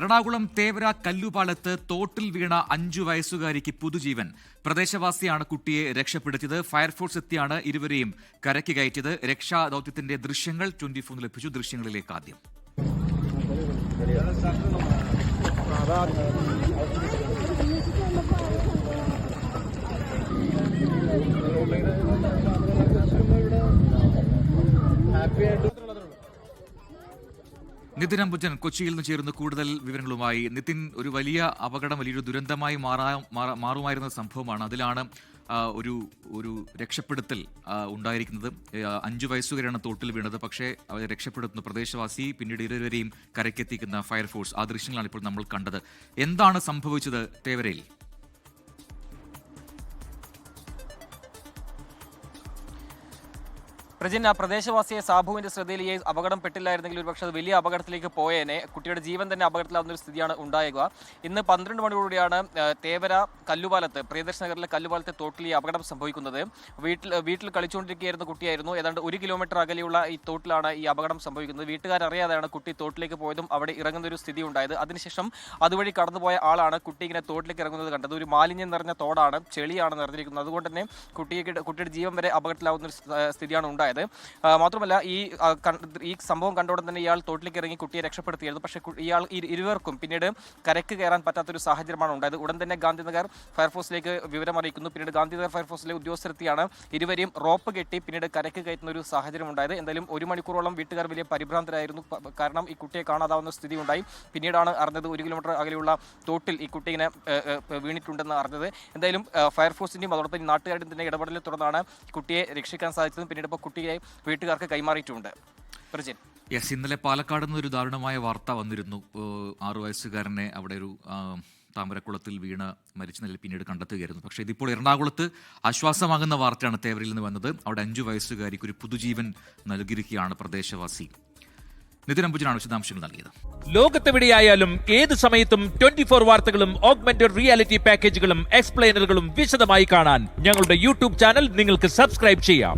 എറണാകുളം തേവര കല്ലുപാലത്ത് തോട്ടിൽ വീണ 5 വയസ്സുകാരിക്ക് പുതുജീവൻ. പ്രദേശവാസിയാണ് കുട്ടിയെ രക്ഷപ്പെടുത്തിയത്. ഫയർഫോഴ്സ് എത്തിയാണ് ഇരുവരെയും കരയ്ക്ക് കയറ്റിയത്. രക്ഷാദൌത്യത്തിന്റെ ദൃശ്യങ്ങൾ 24 ലഭിച്ചു. ദൃശ്യങ്ങളിലേക്ക് ആദ്യം. നിതിൻ അംബുജൻ കൊച്ചിയിൽ നിന്ന് ചേർന്ന് കൂടുതൽ വിവരങ്ങളുമായി. നിതിൻ, ഒരു വലിയ അപകടം, വലിയൊരു ദുരന്തമായി മാറുമായിരുന്ന സംഭവമാണ്. അതിലാണ് ഒരു രക്ഷപ്പെടുത്തൽ ഉണ്ടായിരിക്കുന്നത്. 5 വയസ്സുകാരാണ് തോട്ടിൽ വീണത്. പക്ഷേ അവരെ രക്ഷപ്പെടുത്തുന്ന പ്രദേശവാസി, പിന്നീട് ഇരുവരെയും കരയ്ക്കെത്തിക്കുന്ന ഫയർഫോഴ്സ്. ആ ദൃശ്യങ്ങളാണ് ഇപ്പോൾ നമ്മൾ കണ്ടത്. എന്താണ് സംഭവിച്ചത് തേവരയിൽ? പ്രജിൻ, ആ പ്രദേശവാസിയെ സാബുവിന്റെ ശ്രദ്ധയിൽ ഈ അപകടം പെട്ടില്ലായിരുന്നെങ്കിൽ ഒരുപക്ഷെ അത് വലിയ അപകടത്തിലേക്ക് പോയേനെ. കുട്ടിയുടെ ജീവൻ തന്നെ അപകടത്തിലാവുന്ന ഒരു സ്ഥിതിയാണ് ഉണ്ടാവുക. ഇന്ന് 12 മണിയോടെയാണ് തേവര കല്ലുപാലത്ത്, പ്രിയദർശൻ നഗറിലെ കല്ലുപാലത്തെ തോട്ടിൽ ഈ അപകടം സംഭവിക്കുന്നത്. വീട്ടിൽ കളിച്ചുകൊണ്ടിരിക്കുകയായിരുന്ന കുട്ടിയായിരുന്നു. ഏതാണ്ട് 1 കിലോമീറ്റർ അകലെയുള്ള ഈ തോട്ടിലാണ് ഈ അപകടം സംഭവിക്കുന്നത്. വീട്ടുകാരറിയാതെയാണ് കുട്ടി തോട്ടിലേക്ക് പോയതും അവിടെ ഇറങ്ങുന്ന ഒരു സ്ഥിതി ഉണ്ടായത്. അതിനുശേഷം അതുവഴി കടന്നുപോയ ആളാണ് കുട്ടി ഇങ്ങനെ തോട്ടിലേക്ക് ഇറങ്ങുന്നത് കണ്ടത്. ഒരു മാലിന്യം നിറഞ്ഞ തോടാണ്, ചെളിയാണ് നിറഞ്ഞിരിക്കുന്നത്. അതുകൊണ്ട് തന്നെ കുട്ടിയുടെ ജീവൻ വരെ അപകടത്തിലാവുന്ന ഒരു സ്ഥിതിയാണ് ഉണ്ടായത്. മാത്രമല്ല, ഈ സംഭവം കണ്ടോടെ തന്നെ ഇയാൾ തോട്ടിലേക്ക് ഇറങ്ങി കുട്ടിയെ രക്ഷപ്പെടുത്തിയായിരുന്നു. പക്ഷേ ഇരുവർക്കും പിന്നീട് കരയ്ക്ക് കയറാൻ പറ്റാത്തൊരു സാഹചര്യമാണ് ഉണ്ടായത്. ഉടൻ തന്നെ ഗാന്ധിനഗർ ഫയർഫോഴ്സിലേക്ക് വിവരം അറിയിക്കുന്നു. പിന്നീട് ഗാന്ധിനഗർ ഫയർഫോഴ്സിലെ ഉദ്യോഗസ്ഥരെത്തിയാണ് ഇരുവരെയും റോപ്പ് കെട്ടി പിന്നീട് കരയ്ക്ക് കയറ്റുന്ന ഒരു സാഹചര്യം ഉണ്ടായത്. എന്തായാലും 1 മണിക്കൂറോളം വീട്ടുകാർ വലിയ പരിഭ്രാന്തരായിരുന്നു. കാരണം ഈ കുട്ടിയെ കാണാതാവുന്ന സ്ഥിതി ഉണ്ടായി. പിന്നീടാണ് അറിഞ്ഞത് 1 കിലോമീറ്റർ അകലെയുള്ള തോട്ടിൽ ഈ കുട്ടി ഇങ്ങനെ വീണിട്ടുണ്ടെന്ന് അറിഞ്ഞത്. എന്തായാലും ഫയർഫോഴ്സിന്റെയും അതോടൊപ്പം നാട്ടുകാരുടെയും തന്നെ ഇടപെടലിനെ തുടർന്നാണ് കുട്ടിയെ രക്ഷിക്കാൻ സാധിച്ചത്. പിന്നീട് ഇപ്പോൾ കുട്ടിയെ വീട്ടുകാർക്ക് കൈമാറിയിട്ടുണ്ട്. ഇന്നലെ പാലക്കാട് നിന്ന് ഒരു ദാരുണമായ വാർത്ത വന്നിരുന്നു. 6 വയസ്സുകാരനെ അവിടെ ഒരു താമരക്കുളത്തിൽ വീണ് മരിച്ച നിലയിൽ പിന്നീട് കണ്ടെത്തുകയായിരുന്നു. പക്ഷേ ഇതിപ്പോൾ എറണാകുളത്ത് ആശ്വാസമാകുന്ന വാർത്തയാണ് തേവരയിൽ നിന്ന് വന്നത്. അവിടെ 5 വയസ്സുകാരിക്ക് ഒരു പുതുജീവൻ നൽകിയിരിക്കുകയാണ് പ്രദേശവാസി. നിതിൻ അംബുജനാണ് വിശദാംശങ്ങൾ നൽകിയത്. ലോകത്തെവിടെയായാലും ഏത് സമയത്തും 24 വാർത്തകളും ഓഗ്മെന്റഡ് റിയാലിറ്റി പാക്കേജുകളും എക്സ്പ്ലെയിനറുകളും വിശദമായി കാണാൻ ഞങ്ങളുടെ യൂട്യൂബ് ചാനൽ നിങ്ങൾക്ക് സബ്സ്ക്രൈബ് ചെയ്യാം.